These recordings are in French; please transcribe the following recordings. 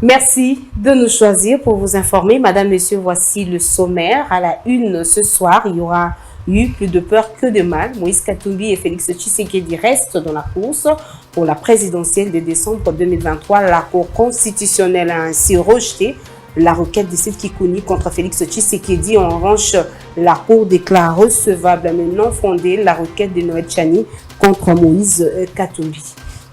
Merci de nous choisir pour vous informer. Madame, Monsieur, voici le sommaire. À la une ce soir, il y aura eu plus de peur que de mal. Moïse Katumbi et Félix Tshisekedi restent dans la course pour la présidentielle de décembre 2023. La Cour constitutionnelle a ainsi rejeté la requête de Seth Kikouni contre Félix Tshisekedi. En revanche, la Cour déclare recevable mais non fondée la requête de Noël Tchani contre Moïse Katumbi.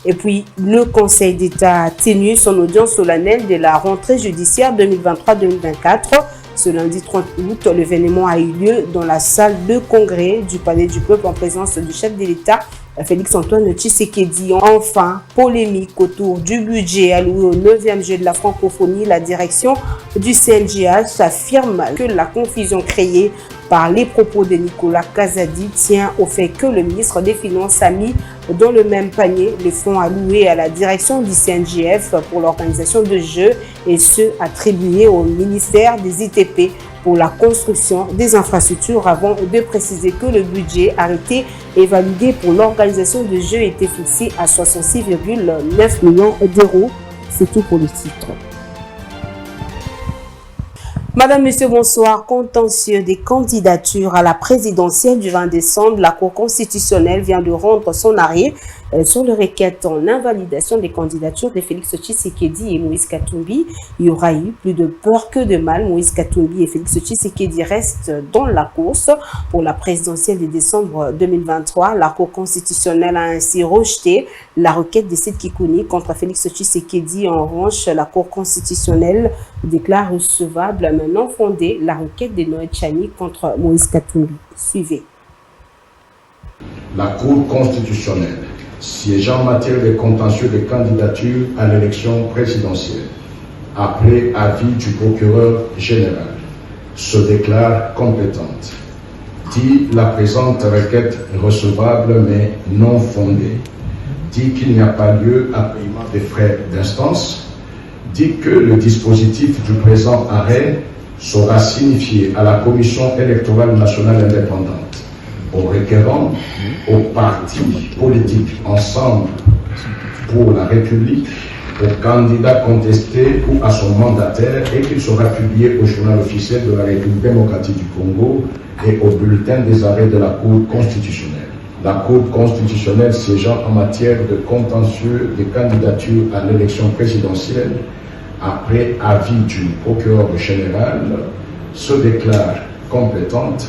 Et puis, le Conseil d'État a tenu son audience solennelle de la rentrée judiciaire 2023-2024. Ce lundi 30 août, l'événement a eu lieu dans la salle de congrès du Palais du Peuple en présence du chef de l'État, Félix-Antoine Tshisekedi. Enfin, polémique autour du budget alloué au 9e jeu de la francophonie. La direction du CNJH affirme que la confusion créée par les propos de Nicolas Kazadi tient au fait que le ministre des Finances a mis dans le même panier les fonds alloués à la direction du CNJF pour l'organisation de jeux et ceux attribués au ministère des ITP pour la construction des infrastructures, avant de préciser que le budget arrêté et validé pour l'organisation de jeux était fixé à 66,9 millions d'euros. C'est tout pour le titre. Madame, Monsieur, bonsoir. Contentieux des candidatures à la présidentielle du 20 décembre, la Cour constitutionnelle vient de rendre son arrêt sur le requête en invalidation des candidatures de Félix Tshisekedi et Moïse Katumbi. Il y aura eu plus de peur que de mal. Moïse Katumbi et Félix Tshisekedi restent dans la course pour la présidentielle de décembre 2023. La Cour constitutionnelle a ainsi rejeté la requête de Seth Kikouni contre Félix Tshisekedi. En revanche, la Cour constitutionnelle déclare recevable mais non fondée la requête de Noël Tchani contre Moïse Katumbi. Suivez. La Cour constitutionnelle, siégeant en matière de contentieux de candidature à l'élection présidentielle, après avis du procureur général, se déclare compétente. Dit la présente requête recevable mais non fondée. Dit qu'il n'y a pas lieu à paiement des frais d'instance. Dit que le dispositif du présent arrêt sera signifié à la Commission électorale nationale indépendante, aux requérants, aux partis politiques Ensemble pour la République, aux candidats contestés ou à son mandataire, et qu'il sera publié au journal officiel de la République démocratique du Congo et au bulletin des arrêts de la Cour constitutionnelle. La Cour constitutionnelle siégeant en matière de contentieux des candidatures à l'élection présidentielle, après avis du procureur général, se déclare compétente.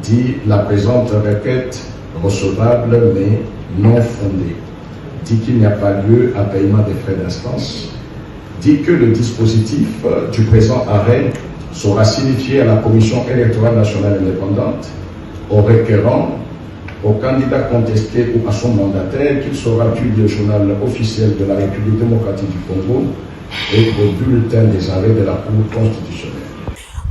Dit la présente requête recevable mais non fondée. Dit qu'il n'y a pas lieu à paiement des frais d'instance. Dit que le dispositif du présent arrêt sera signifié à la Commission électorale nationale indépendante, aux requérants, aux candidats contestés ou à son mandataire, qu'il sera publié au journal officiel de la République démocratique du Congo et au bulletin des arrêts de la Cour constitutionnelle.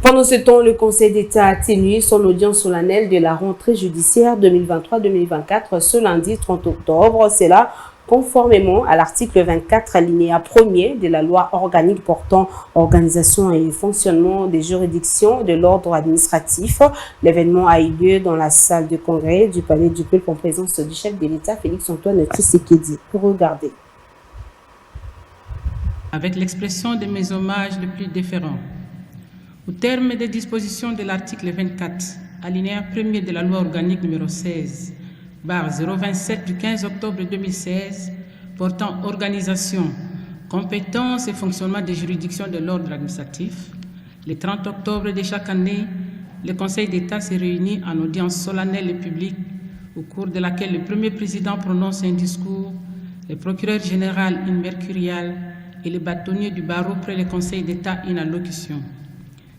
Pendant ce temps, le Conseil d'État a tenu son audience solennelle de la rentrée judiciaire 2023-2024 ce lundi 30 octobre. C'est là conformément à l'article 24 alinéa 1er de la loi organique portant organisation et fonctionnement des juridictions de l'ordre administratif. L'événement a eu lieu dans la salle de congrès du Palais du Peuple en présence du chef de l'État, Félix-Antoine Tshisekedi. Regardez. Avec l'expression de mes hommages les plus déférents, au terme des dispositions de l'article 24, alinéa 1er de la loi organique numéro 16/027 du 15 octobre 2016, portant organisation, compétence et fonctionnement des juridictions de l'ordre administratif, le 30 octobre de chaque année, le Conseil d'État se réunit en audience solennelle et publique, au cours de laquelle le premier président prononce un discours, le procureur général une mercuriale et le bâtonnier du barreau près le Conseil d'État une allocution.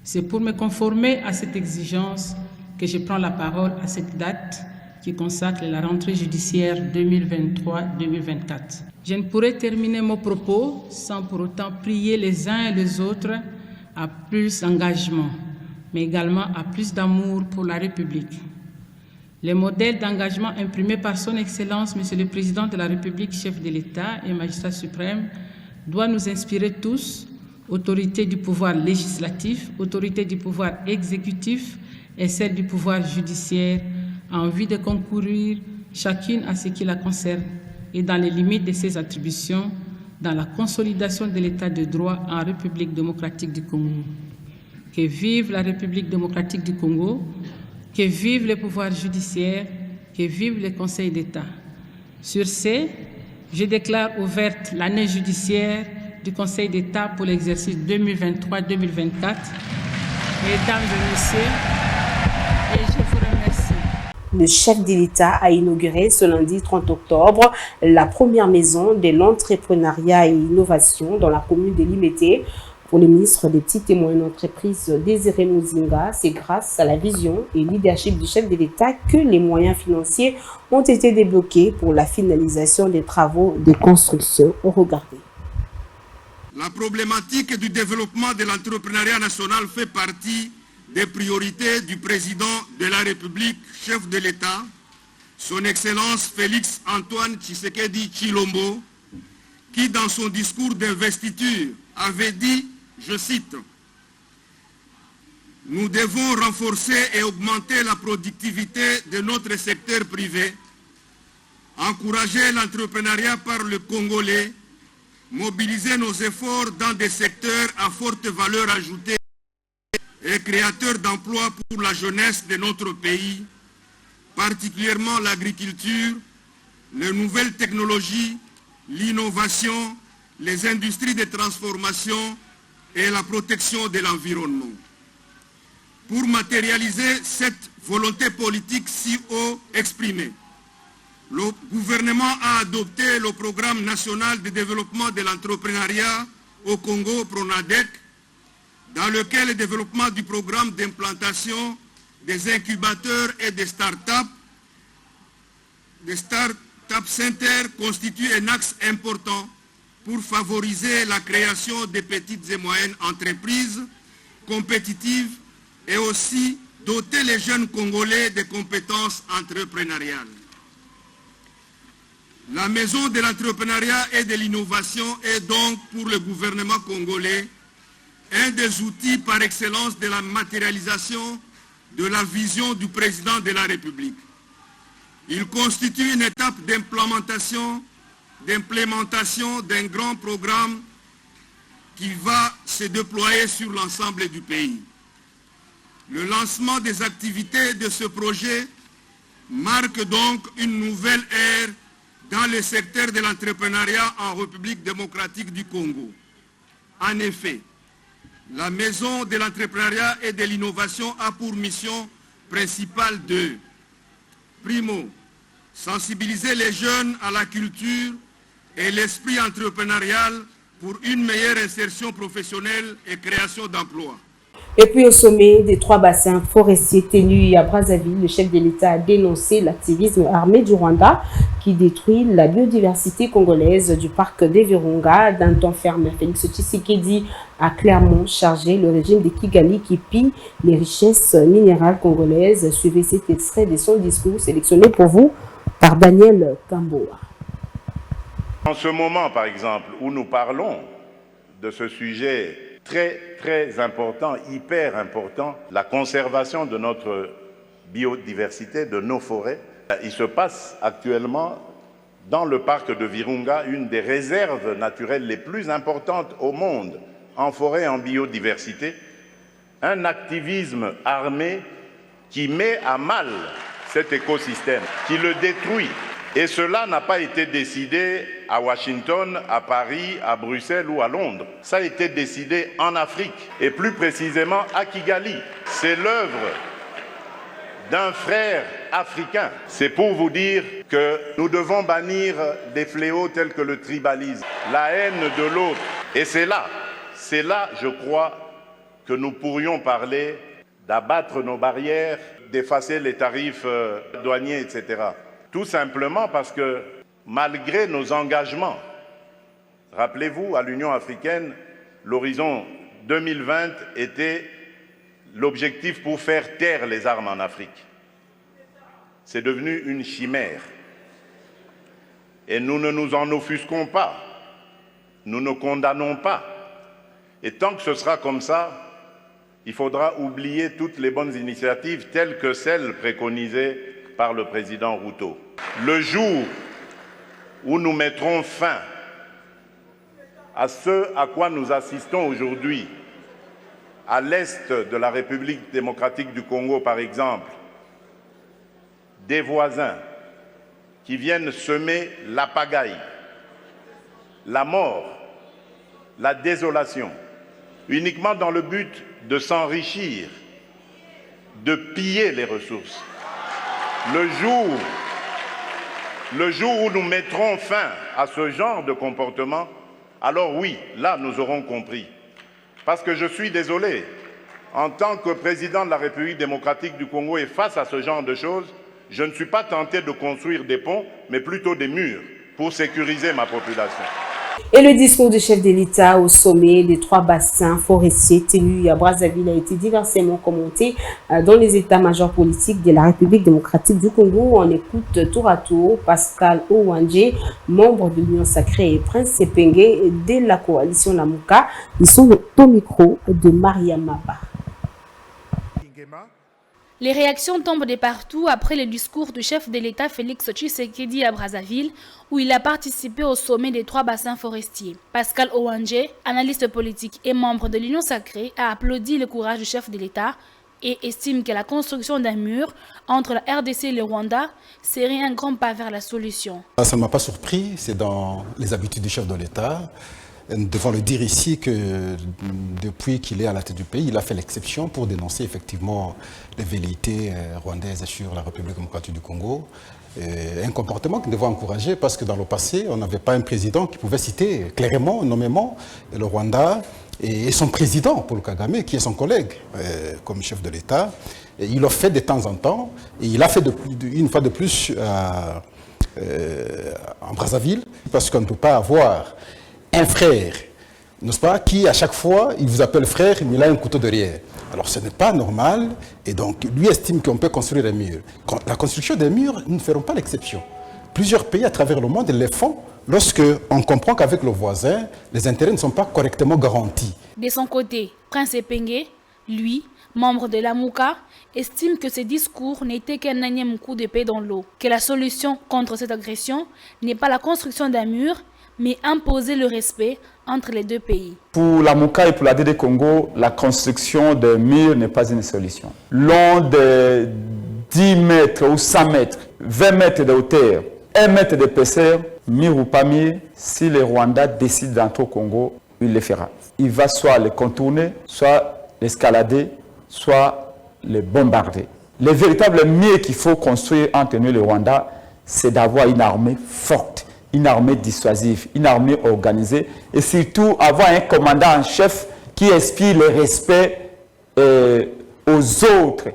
C'est pour me conformer à cette exigence que je prends la parole à cette date qui consacre la rentrée judiciaire 2023-2024. Je ne pourrai terminer mon propos sans pour autant prier les uns et les autres à plus d'engagement, mais également à plus d'amour pour la République. Le modèle d'engagement imprimé par son Excellence, Monsieur le Président de la République, chef de l'État et magistrat suprême, doit nous inspirer tous, autorité du pouvoir législatif, autorité du pouvoir exécutif et celle du pouvoir judiciaire, en vue de concourir chacune à ce qui la concerne et dans les limites de ses attributions, dans la consolidation de l'état de droit en République démocratique du Congo. Que vive la République démocratique du Congo, que vivent les pouvoirs judiciaires, que vivent les conseils d'État. Sur ce, je déclare ouverte l'année judiciaire du Conseil d'État pour l'exercice 2023-2024. Mesdames et messieurs, et je vous remercie. Le chef de l'État a inauguré ce lundi 30 octobre la première maison de l'entrepreneuriat et innovation dans la commune de Limete. Pour le ministre des Petites et Moyennes Entreprises, Désiré Muzinga, c'est grâce à la vision et leadership du chef de l'État que les moyens financiers ont été débloqués pour la finalisation des travaux de construction. Regardez. La problématique du développement de l'entrepreneuriat national fait partie des priorités du président de la République, chef de l'État, son Excellence Félix Antoine Tshisekedi Tshilombo, qui dans son discours d'investiture avait dit, je cite, « Nous devons renforcer et augmenter la productivité de notre secteur privé, encourager l'entrepreneuriat par le Congolais, mobiliser nos efforts dans des secteurs à forte valeur ajoutée et créateurs d'emplois pour la jeunesse de notre pays, particulièrement l'agriculture, les nouvelles technologies, l'innovation, les industries de transformation et la protection de l'environnement. Pour matérialiser cette volonté politique si haut exprimée, le gouvernement a adopté le programme national de développement de l'entrepreneuriat au Congo, PRONADEC, dans lequel le développement du programme d'implantation des incubateurs et des start-up centers constitue un axe important pour favoriser la création de petites et moyennes entreprises compétitives et aussi doter les jeunes Congolais de compétences entrepreneuriales. La maison de l'entrepreneuriat et de l'innovation est donc pour le gouvernement congolais un des outils par excellence de la matérialisation de la vision du président de la République. Il constitue une étape d'implémentation d'un grand programme qui va se déployer sur l'ensemble du pays. Le lancement des activités de ce projet marque donc une nouvelle ère dans le secteur de l'entrepreneuriat en République démocratique du Congo. En effet, la Maison de l'entrepreneuriat et de l'innovation a pour mission principale de, primo, sensibiliser les jeunes à la culture et l'esprit entrepreneurial pour une meilleure insertion professionnelle et création d'emplois. Et puis au sommet des 3 bassins forestiers tenus à Brazzaville, le chef de l'État a dénoncé l'activisme armé du Rwanda qui détruit la biodiversité congolaise du parc des Virunga d'un temps ferme. Félix Tshisekedi a clairement chargé le régime de Kigali qui pille les richesses minérales congolaises. Suivez cet extrait de son discours sélectionné pour vous par Daniel Kamboa. En ce moment, par exemple, où nous parlons de ce sujet très important, hyper important, la conservation de notre biodiversité, de nos forêts. Il se passe actuellement dans le parc de Virunga une des réserves naturelles les plus importantes au monde en forêt et en biodiversité, un activisme armé qui met à mal cet écosystème, qui le détruit. Et cela n'a pas été décidé à Washington, à Paris, à Bruxelles ou à Londres. Ça a été décidé en Afrique, et plus précisément à Kigali. C'est l'œuvre d'un frère africain. C'est pour vous dire que nous devons bannir des fléaux tels que le tribalisme, la haine de l'autre. Et c'est là, je crois, que nous pourrions parler d'abattre nos barrières, d'effacer les tarifs douaniers, etc. Tout simplement parce que malgré nos engagements, rappelez-vous, à l'Union africaine, l'horizon 2020 était l'objectif pour faire taire les armes en Afrique. C'est devenu une chimère. Et nous ne nous en offusquons pas. Nous ne condamnons pas. Et tant que ce sera comme ça, il faudra oublier toutes les bonnes initiatives telles que celles préconisées par le président Ruto. Le jour où nous mettrons fin à ce à quoi nous assistons aujourd'hui, à l'est de la République démocratique du Congo par exemple, des voisins qui viennent semer la pagaille, la mort, la désolation, uniquement dans le but de s'enrichir, de piller les ressources. Le jour où nous mettrons fin à ce genre de comportement, alors oui, là nous aurons compris. Parce que je suis désolé, en tant que président de la République démocratique du Congo et face à ce genre de choses, je ne suis pas tenté de construire des ponts, mais plutôt des murs pour sécuriser ma population. Et le discours du chef de l'État au sommet des 3 bassins forestiers tenus à Brazzaville a été diversement commenté dans les états-majors politiques de la République démocratique du Congo. On écoute tour à tour Pascal Owandje, membre de l'Union sacrée, et Prince Sepengue de la coalition Lamuka. Ils sont au micro de Maria Maba. Les réactions tombent de partout après le discours du chef de l'État Félix Tshisekedi à Brazzaville, où il a participé au sommet des 3 bassins forestiers. Pascal Owandje, analyste politique et membre de l'Union sacrée, a applaudi le courage du chef de l'État et estime que la construction d'un mur entre la RDC et le Rwanda serait un grand pas vers la solution. Ça ne m'a pas surpris, c'est dans les habitudes du chef de l'État. Nous devons le dire ici que depuis qu'il est à la tête du pays, il a fait l'exception pour dénoncer effectivement les velléités rwandaises sur la République démocratique du Congo. Un comportement que nous devons encourager parce que dans le passé, on n'avait pas un président qui pouvait citer clairement, nommément le Rwanda et son président, Paul Kagame, qui est son collègue comme chef de l'État. Il le fait de temps en temps et il a fait une fois de plus en Brazzaville parce qu'on ne peut pas avoir un frère, n'est-ce pas, qui à chaque fois, il vous appelle frère, mais il a un couteau derrière. Alors ce n'est pas normal, et donc lui estime qu'on peut construire des murs. La construction des murs, nous ne ferons pas l'exception. Plusieurs pays à travers le monde les font lorsqu'on comprend qu'avec le voisin, les intérêts ne sont pas correctement garantis. De son côté, Prince Sepengue, lui, membre de la Lamuka, estime que ce discours n'était qu'un énième coup d'épée dans l'eau, que la solution contre cette agression n'est pas la construction d'un mur, mais imposer le respect entre les 2 pays. Pour la Lamuka et pour la DD Congo, la construction de murs n'est pas une solution. Long de 10 mètres ou 100 mètres, 20 mètres de hauteur, 1 mètre d'épaisseur, mur ou pas mur, si le Rwanda décide d'entrer au Congo, il le fera. Il va soit le contourner, soit l'escalader, soit le bombarder. Le véritable mur qu'il faut construire entre nous et le Rwanda, c'est d'avoir une armée forte, une armée dissuasive, une armée organisée et surtout avoir un commandant en chef qui inspire le respect aux autres.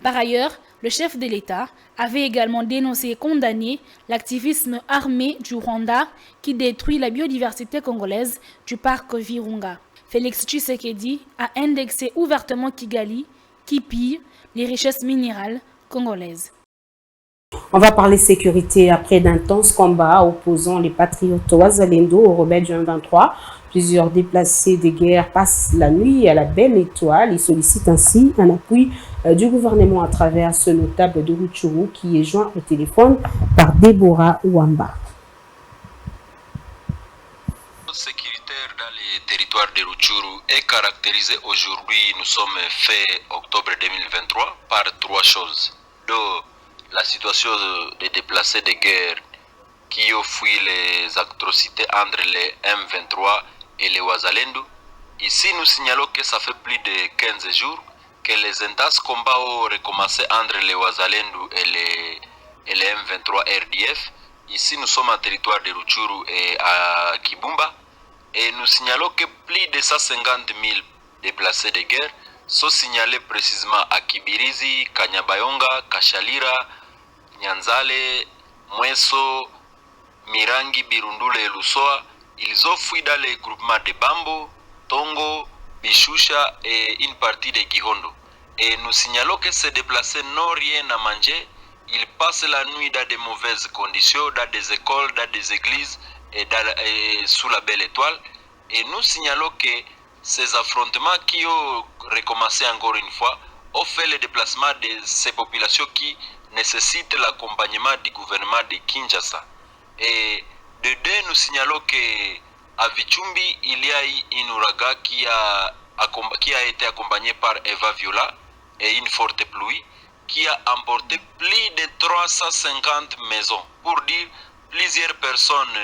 Par ailleurs, le chef de l'État avait également dénoncé et condamné l'activisme armé du Rwanda qui détruit la biodiversité congolaise du parc Virunga. Félix Tshisekedi a indexé ouvertement Kigali qui pille les richesses minérales congolaises. On va parler sécurité après d'intenses combats opposant les patriotes Wazalendo aux rebelles du 23. Plusieurs déplacés de guerre passent la nuit à la Belle Étoile. Ils sollicitent ainsi un appui du gouvernement à travers ce notable de Rutshuru qui est joint au téléphone par Déborah Ouamba. Sécuritaire dans les territoires de Rutshuru est caractérisé aujourd'hui, nous sommes fin octobre 2023, par 3 choses. La situation des déplacés de guerre qui ont fui les atrocités entre les M23 et les Wazalendo. Ici, nous signalons que ça fait plus de 15 jours que les intenses combats ont recommencé entre les Wazalendo et les M23 RDF. Ici, nous sommes en territoire de Rutshuru et à Kibumba. Et nous signalons que plus de 150 000 déplacés de guerre sont signalés précisément à Kibirizi, Kanyabayonga, Kashalira, Nyanzale, Mweso, Mirangi, Birundule et Lusoa. Ils ont fui dans les groupements de Bambo, Tongo, Bishusha et une partie de Gihondo. Et nous signalons que ces déplacés n'ont rien à manger. Ils passent la nuit dans de mauvaises conditions, dans des écoles, dans des églises et sous la Belle Étoile. Et nous signalons que ces affrontements qui ont recommencé encore une fois ont fait le déplacement de ces populations qui nécessitent l'accompagnement du gouvernement de Kinshasa. Et de deux, nous signalons que À Vichumbi, il y a eu une ouragan qui a été accompagnée par Eva Viola et une forte pluie qui a emporté plus de 350 maisons. Pour dire, plusieurs personnes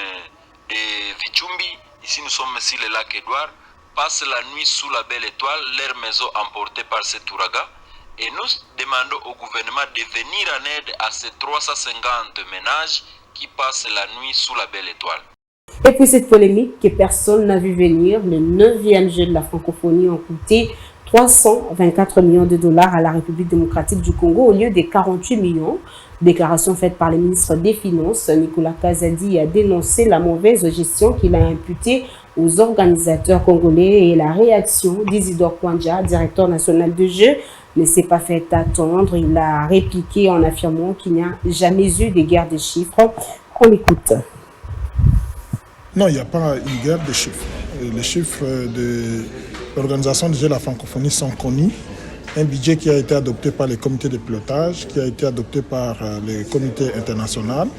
de Vichumbi, ici nous sommes sur le lac Édouard, passent la nuit sous la belle étoile, leurs maisons emportées par cet ouragan. Et nous demandons au gouvernement de venir en aide à ces 350 ménages qui passent la nuit sous la belle étoile. Et puis cette polémique que personne n'a vu venir, le 9e jeu de la francophonie a coûté 324 millions de dollars à la République démocratique du Congo au lieu des 48 millions. Déclaration faite par le ministre des Finances, Nicolas Kazadi, a dénoncé la mauvaise gestion qu'il a imputée aux organisateurs congolais et la réaction d'Isidore Kwanja, directeur national de jeu, ne s'est pas fait attendre. Il a répliqué en affirmant qu'il n'y a jamais eu de guerre de chiffres. On l'écoute. Non, il n'y a pas une guerre de chiffres. Les chiffres de l'Organisation des Jeux de la francophonie sont connus. Un budget qui a été adopté par les comités de pilotage, qui a été adopté par les comités internationaux.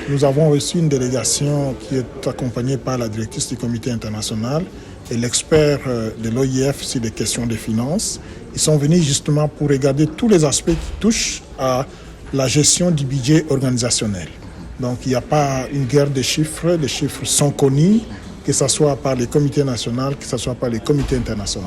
Nous avons reçu une délégation qui est accompagnée par la directrice du comité international et l'expert de l'OIF sur les questions de finances. Ils sont venus justement pour regarder tous les aspects qui touchent à la gestion du budget organisationnel. Donc il n'y a pas une guerre de chiffres, les chiffres sont connus, que ce soit par les comités nationaux, que ce soit par les comités internationaux.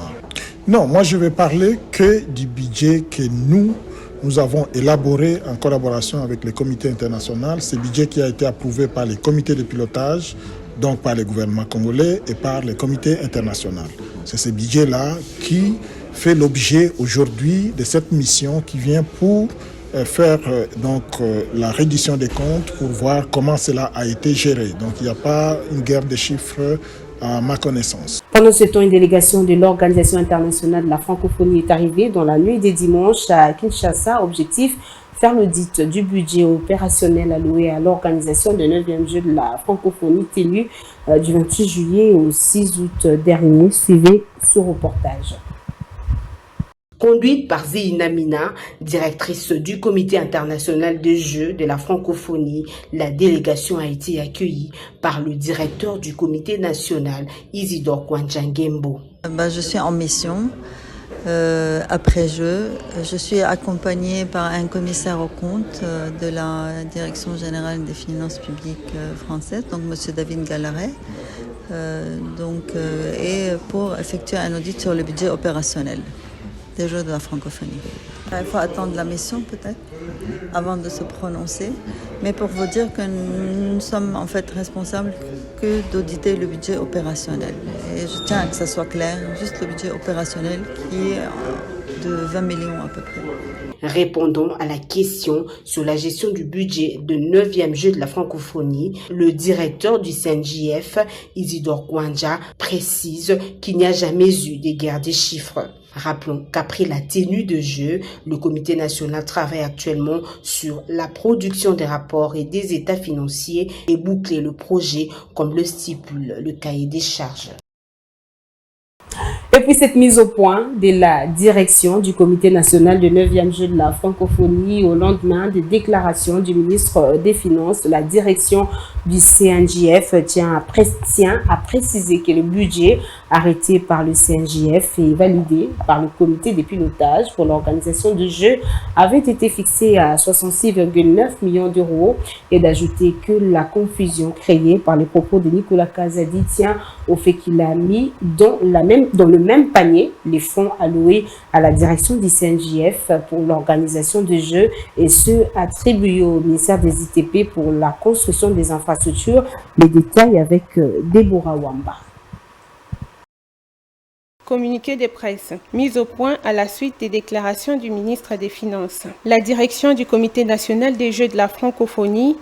Non, moi je vais parler que du budget que nous avons élaboré en collaboration avec les comités internationaux. Ce budget qui a été approuvé par les comités de pilotage, donc par le gouvernement congolais et par les comités internationaux. C'est ce budget-là qui fait l'objet aujourd'hui de cette mission qui vient pour faire la reddition des comptes pour voir comment cela a été géré. Donc il n'y a pas une guerre de chiffres à ma connaissance. Pendant ce temps, une délégation de l'Organisation internationale de la francophonie est arrivée dans la nuit des dimanches à Kinshasa. Objectif, faire l'audit du budget opérationnel alloué à l'organisation de 9e jeu de la francophonie tenu du 28 juillet au 6 août dernier. Suivez ce reportage. Conduite par Zéina Mina, directrice du comité international des jeux de la francophonie, la délégation a été accueillie par le directeur du comité national, Isidore Kwanja Ngembo. Je suis en mission après jeu. Je suis accompagnée par un commissaire aux comptes de la Direction générale des finances publiques française, donc M. David Gallaret, et pour effectuer un audit sur le budget opérationnel des Jeux de la francophonie. Il faut attendre la mission peut-être avant de se prononcer, mais pour vous dire que nous ne sommes en fait responsables que d'auditer le budget opérationnel. Et je tiens à que ça soit clair, juste le budget opérationnel qui est de 20 millions à peu près. Répondant à la question sur la gestion du budget de 9e jeu de la francophonie, le directeur du CNJF, Isidore Kwanja, précise qu'il n'y a jamais eu de guerre des chiffres. Rappelons qu'après la tenue de jeu, le comité national travaille actuellement sur la production des rapports et des états financiers et boucler le projet comme le stipule le cahier des charges. Et puis cette mise au point de la direction du comité national de 9e jeu de la francophonie au lendemain des déclarations du ministre des Finances, la direction du CNJF tient à préciser que le budget arrêté par le CNJF et validé par le comité de pilotage pour l'organisation du jeu avait été fixé à 66,9 millions d'euros et d'ajouter que la confusion créée par les propos de Nicolas Kazadi tient au fait qu'il a mis dans le même panier les fonds alloués à la direction du CNJF pour l'organisation du jeu et ceux attribués au ministère des ITP pour la construction des infrastructures. Les détails avec Deborah Wamba. Communiqué de presse, mise au point à la suite des déclarations du ministre des Finances. La direction du Comité national des Jeux de la francophonie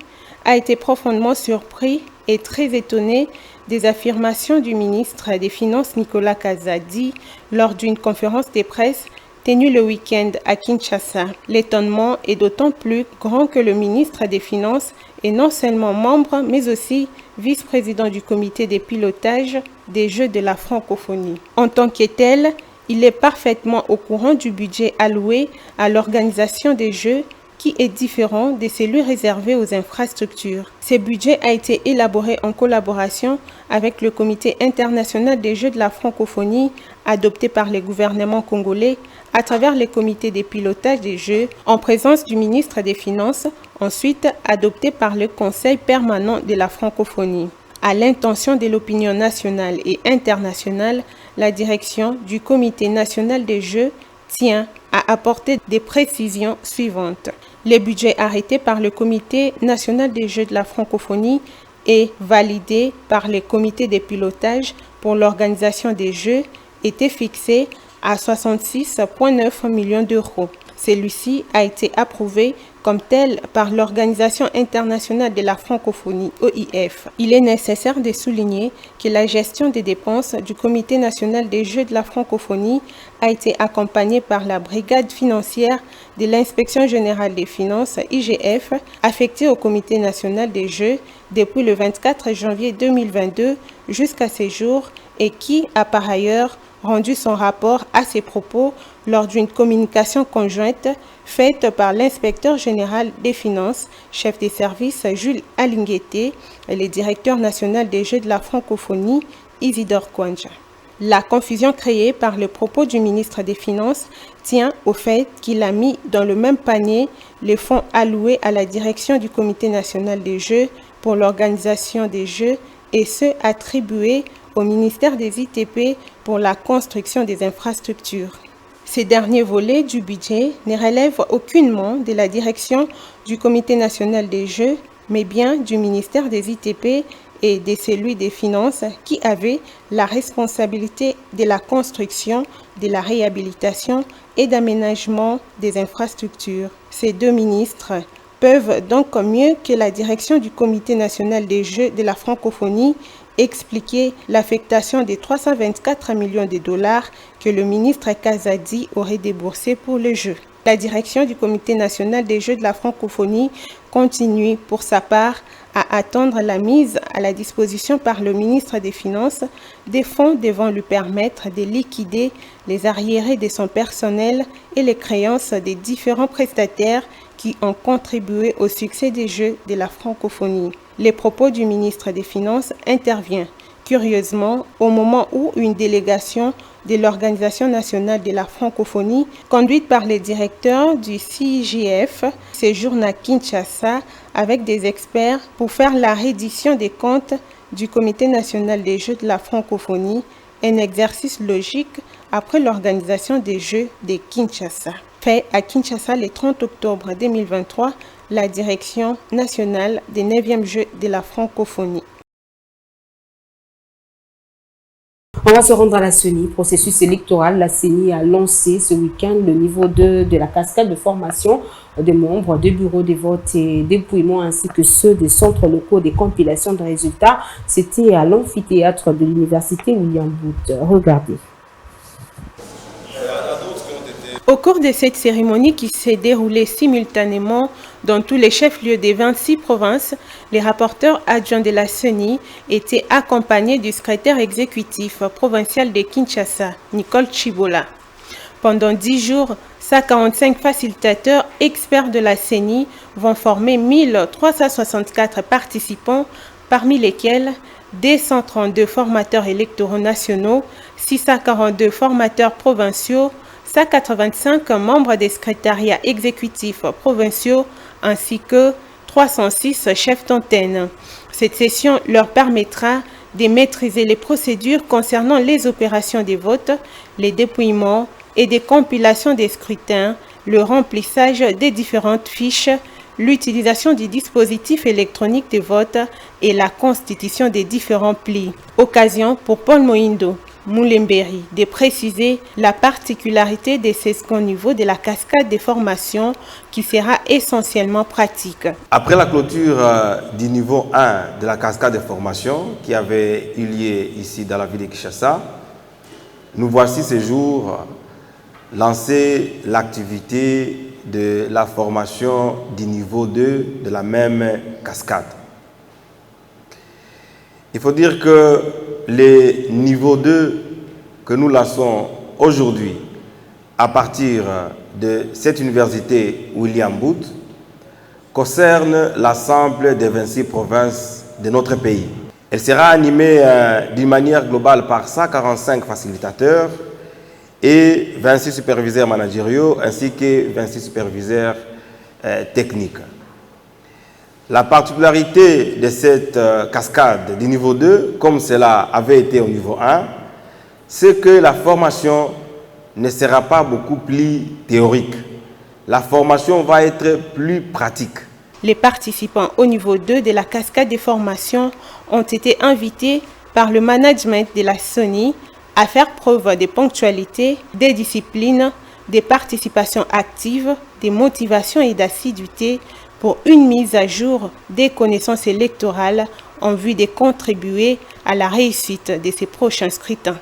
a été profondément surpris et très étonné des affirmations du ministre des Finances Nicolas Kazadi lors d'une conférence de presse tenue le week-end à Kinshasa. L'étonnement est d'autant plus grand que le ministre des Finances est non seulement membre, mais aussi vice-président du comité de pilotage des Jeux de la francophonie. En tant que tel, il est parfaitement au courant du budget alloué à l'organisation des Jeux qui est différent de celui réservé aux infrastructures. Ce budget a été élaboré en collaboration avec le Comité international des Jeux de la francophonie, adopté par le gouvernement congolais à travers les comités de pilotage des Jeux, en présence du ministre des Finances, ensuite adopté par le Conseil permanent de la francophonie. À l'intention de l'opinion nationale et internationale, la direction du Comité national des Jeux tient à apporter des précisions suivantes. Le budget arrêté par le Comité national des Jeux de la francophonie et validé par les comités de pilotage pour l'organisation des Jeux était fixé à 66,9 millions d'euros. Celui-ci a été approuvé comme tel par l'Organisation internationale de la francophonie, OIF. Il est nécessaire de souligner que la gestion des dépenses du Comité national des Jeux de la francophonie a été accompagnée par la brigade financière de l'Inspection générale des finances, IGF, affectée au Comité national des Jeux depuis le 24 janvier 2022 jusqu'à ce jour et qui a par ailleurs rendu son rapport à ces propos lors d'une communication conjointe faite par l'inspecteur général des finances, chef des services Jules Alingueté et le directeur national des Jeux de la francophonie, Isidore Kwanja. La confusion créée par le propos du ministre des Finances tient au fait qu'il a mis dans le même panier les fonds alloués à la direction du Comité national des Jeux pour l'organisation des Jeux et ceux attribués au ministère des ITP pour la construction des infrastructures. Ces derniers volets du budget ne relèvent aucunement de la direction du Comité national des Jeux, mais bien du ministère des ITP et de celui des Finances qui avait la responsabilité de la construction, de la réhabilitation et d'aménagement des infrastructures. Ces deux ministres peuvent donc mieux que la direction du Comité national des Jeux de la francophonie expliquer l'affectation des 324 millions de dollars que le ministre Kazadi aurait déboursé pour le jeu. La direction du Comité national des Jeux de la francophonie continue pour sa part à attendre la mise à la disposition par le ministre des Finances des fonds devant lui permettre de liquider les arriérés de son personnel et les créances des différents prestataires qui ont contribué au succès des Jeux de la francophonie. Les propos du ministre des Finances interviennent curieusement au moment où une délégation de l'Organisation nationale de la francophonie, conduite par les directeurs du CIGF, séjourne à Kinshasa avec des experts pour faire la reddition des comptes du Comité national des Jeux de la francophonie, un exercice logique après l'organisation des Jeux de Kinshasa. Fait à Kinshasa le 30 octobre 2023, la direction nationale des 9e Jeux de la francophonie. On va se rendre à la CENI. Processus électoral, la CENI a lancé ce week-end le niveau 2 de la cascade de formation des membres des bureaux de vote et dépouillement ainsi que ceux des centres locaux des compilations de résultats. C'était à l'amphithéâtre de l'université William Booth. Regardez. Au cours de cette cérémonie qui s'est déroulée simultanément dans tous les chefs-lieux des 26 provinces, les rapporteurs adjoints de la CENI étaient accompagnés du secrétaire exécutif provincial de Kinshasa, Nicole Chibola. Pendant 10 jours, 145 facilitateurs experts de la CENI vont former 1364 participants, parmi lesquels 232 formateurs électoraux nationaux, 642 formateurs provinciaux, 185 membres des secrétariats exécutifs provinciaux ainsi que 306 chefs d'antenne. Cette session leur permettra de maîtriser les procédures concernant les opérations des votes, les dépouillements et des compilations des scrutins, le remplissage des différentes fiches, l'utilisation du dispositif électronique de vote et la constitution des différents plis. Occasion pour Paul Moindo Moulemberi de préciser la particularité de ce second niveau de la cascade de formation qui sera essentiellement pratique. Après la clôture du niveau 1 de la cascade de formation qui avait eu lieu ici dans la ville de Kinshasa, nous voici ce jour lancer l'activité de la formation du niveau 2 de la même cascade. Il faut dire que les niveaux 2 que nous lançons aujourd'hui à partir de cette université William Booth concerne l'ensemble des 26 provinces de notre pays. Elle sera animée d'une manière globale par 145 facilitateurs et 26 superviseurs managériaux ainsi que 26 superviseurs techniques. La particularité de cette cascade du niveau 2, comme cela avait été au niveau 1, c'est que la formation ne sera pas beaucoup plus théorique. La formation va être plus pratique. Les participants au niveau 2 de la cascade des formations ont été invités par le management de la SONI à faire preuve de ponctualité, de discipline, de participation active, de motivation et d'assiduité pour une mise à jour des connaissances électorales en vue de contribuer à la réussite de ces prochains scrutins.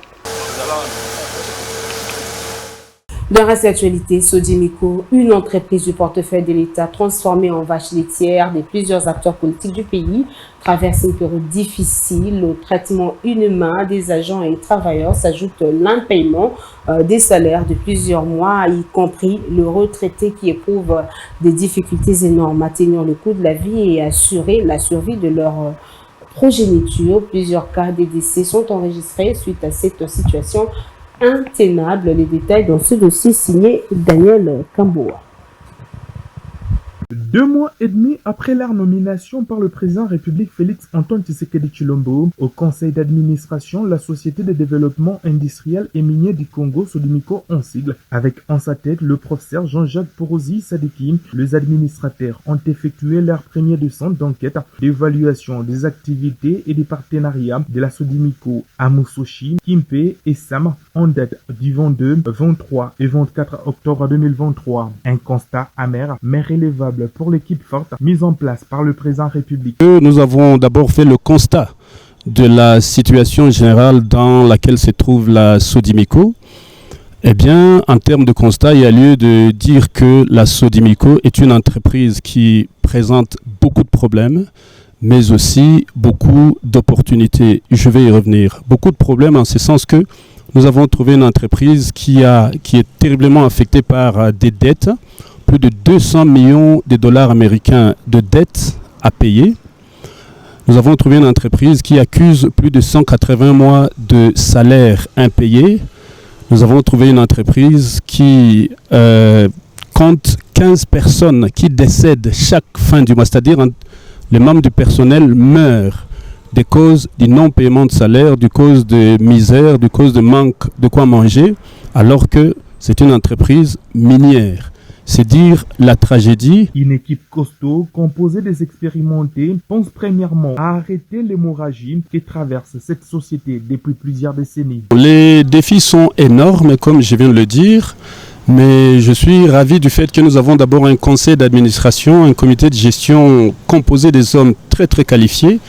Dans la reste d'actualité, Sodimico, une entreprise du portefeuille de l'État transformée en vache laitière de plusieurs acteurs politiques du pays, traverse une période difficile. Au traitement inhumain des agents et travailleurs s'ajoute l'impaiement des salaires de plusieurs mois, y compris le retraité qui éprouve des difficultés énormes à tenir le coût de la vie et assurer la survie de leur progéniture. Plusieurs cas de décès sont enregistrés suite à cette situation intenable. Les détails dans ce dossier signé Daniel Kamboa. 2 mois et demi après leur nomination par le président de la République Félix Antoine Tshisekedi Tshilombo au conseil d'administration, la Société de développement industriel et minier du Congo, Sodimico en sigle, avec en sa tête le professeur Jean-Jacques Porosi Sadiki, les administrateurs ont effectué leur premier descente d'enquête d'évaluation des activités et des partenariats de la Sodimico à Moussochi, Kimpe et Sam en date du 22, 23 et 24 octobre 2023. Un constat amer mais relevable pour l'équipe forte mise en place par le président République. Nous avons d'abord fait le constat de la situation générale dans laquelle se trouve la Sodimico. Eh bien, en termes de constat, il y a lieu de dire que la Sodimico est une entreprise qui présente beaucoup de problèmes, mais aussi beaucoup d'opportunités. Je vais y revenir. Beaucoup de problèmes en ce sens que nous avons trouvé une entreprise qui est terriblement affectée par des dettes, plus de 200 millions de dollars américains de dettes à payer. Nous avons trouvé une entreprise qui accuse plus de 180 mois de salaire impayé. Nous avons trouvé une entreprise qui compte 15 personnes qui décèdent chaque fin du mois, c'est-à-dire les membres du personnel meurent des causes du non-paiement de salaire, du cause de misère, du cause de manque de quoi manger, alors que c'est une entreprise minière. C'est dire la tragédie. Une équipe costaud, composée des expérimentés, pense premièrement à arrêter l'hémorragie qui traverse cette société depuis plusieurs décennies. Les défis sont énormes, comme je viens de le dire, mais je suis ravi du fait que nous avons d'abord un conseil d'administration, un comité de gestion composé des hommes très très qualifiés.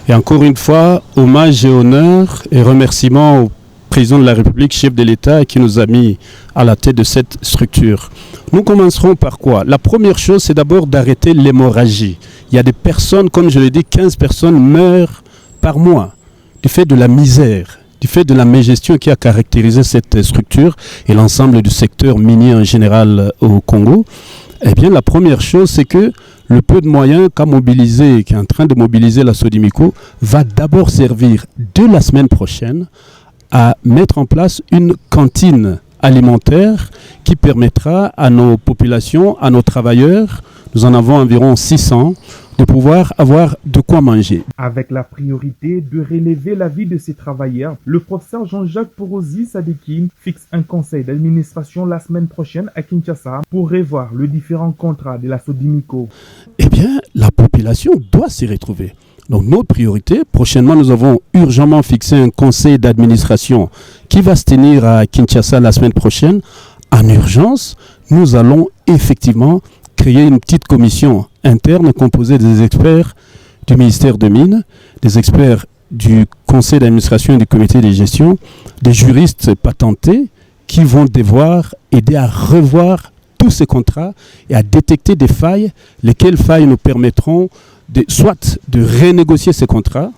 Et encore une fois, hommage et honneur et remerciements au président de la République, chef de l'État, qui nous a mis à la tête de cette structure. Nous commencerons par quoi? La première chose, c'est d'abord d'arrêter l'hémorragie. Il y a des personnes, comme je l'ai dit, 15 personnes meurent par mois du fait de la misère, du fait de la mégestion qui a caractérisé cette structure et l'ensemble du secteur minier en général au Congo. Eh bien, la première chose, c'est que le peu de moyens qu'a mobilisé, qui est en train de mobiliser la Sodimico, va d'abord servir de la semaine prochaine à mettre en place une cantine alimentaire qui permettra à nos populations, à nos travailleurs, nous en avons environ 600, de pouvoir avoir de quoi manger. Avec la priorité de relever la vie de ces travailleurs, le professeur Jean-Jacques Porosi Sadiki fixe un conseil d'administration la semaine prochaine à Kinshasa pour revoir les différents contrats de la Sodimico. Eh bien, la population doit s'y retrouver. Donc, notre priorité, prochainement, nous avons urgemment fixé un conseil d'administration qui va se tenir à Kinshasa la semaine prochaine. En urgence, nous allons effectivement créer une petite commission interne composée des experts du ministère de Mines, des experts du conseil d'administration et du comité de gestion, des juristes patentés qui vont devoir aider à revoir tous ces contrats et à détecter des failles, lesquelles failles nous permettront soit de renégocier ces contrats,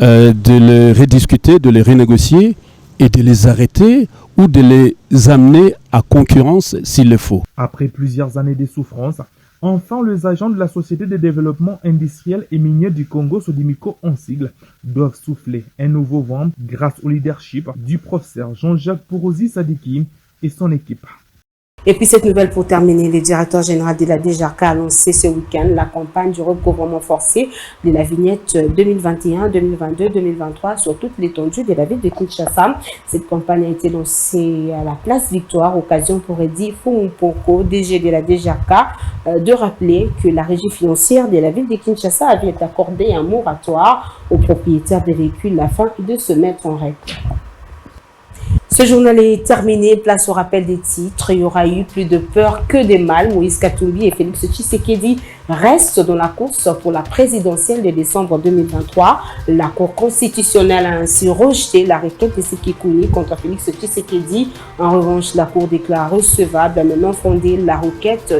de les rediscuter, de les renégocier et de les arrêter ou de les amener à concurrence s'il le faut. Après plusieurs années de souffrance, Enfin, les agents de la Société de développement industriel et minier du Congo, Sodimico en sigle, doivent souffler un nouveau vent grâce au leadership du professeur Jean-Jacques Pourouzi Sadiki et son équipe. Et puis cette nouvelle pour terminer, le directeur général de la DGRK a annoncé ce week-end la campagne du recouvrement forcé de la vignette 2021, 2022, 2023 sur toute l'étendue de la ville de Kinshasa. Cette campagne a été lancée à la place Victoire, occasion pour Eddy Fumumpoko, DG de la DGRK, de rappeler que la régie financière de la ville de Kinshasa avait accordé un moratoire aux propriétaires des véhicules afin de se mettre en règle. Ce journal est terminé, place au rappel des titres. Il y aura eu plus de peur que de mal. Moïse Katumbi et Félix Tshisekedi restent dans la course pour la présidentielle de décembre 2023. La Cour constitutionnelle a ainsi rejeté la requête de Sekikouni contre Félix Tshisekedi. En revanche, la Cour déclare recevable, mais non fondée, la requête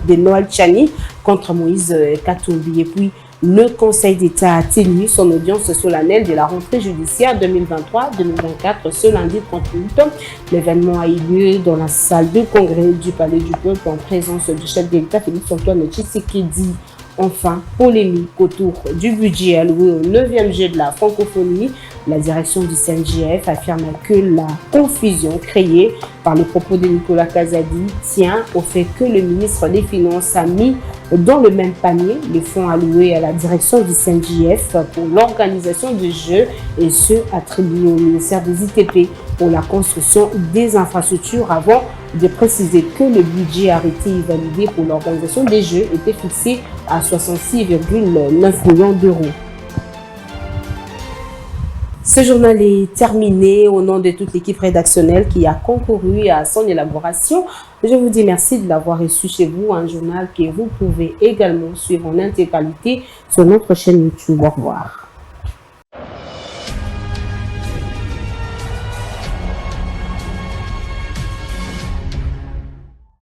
de Noël Tchani contre Moïse Katumbi. Et puis, le Conseil d'État a tenu son audience solennelle de la rentrée judiciaire 2023-2024 ce lundi 30 août. L'événement a eu lieu dans la salle de congrès du Palais du Peuple en présence du chef de l'État Félix Antoine Tshisekedi. Enfin, polémique autour du budget alloué au 9e jeu de la francophonie. La direction du CNJF affirme que la confusion créée par les propos de Nicolas Kazadi tient au fait que le ministre des Finances a mis dans le même panier les fonds alloués à la direction du CNJF pour l'organisation des Jeux et ceux attribués au ministère des ITP pour la construction des infrastructures avant de préciser que le budget arrêté et validé pour l'organisation des Jeux était fixé à 66,9 millions d'euros. Ce journal est terminé. Au nom de toute l'équipe rédactionnelle qui a concouru à son élaboration, je vous dis merci de l'avoir reçu chez vous. Un journal que vous pouvez également suivre en intégralité sur notre chaîne YouTube. Au revoir.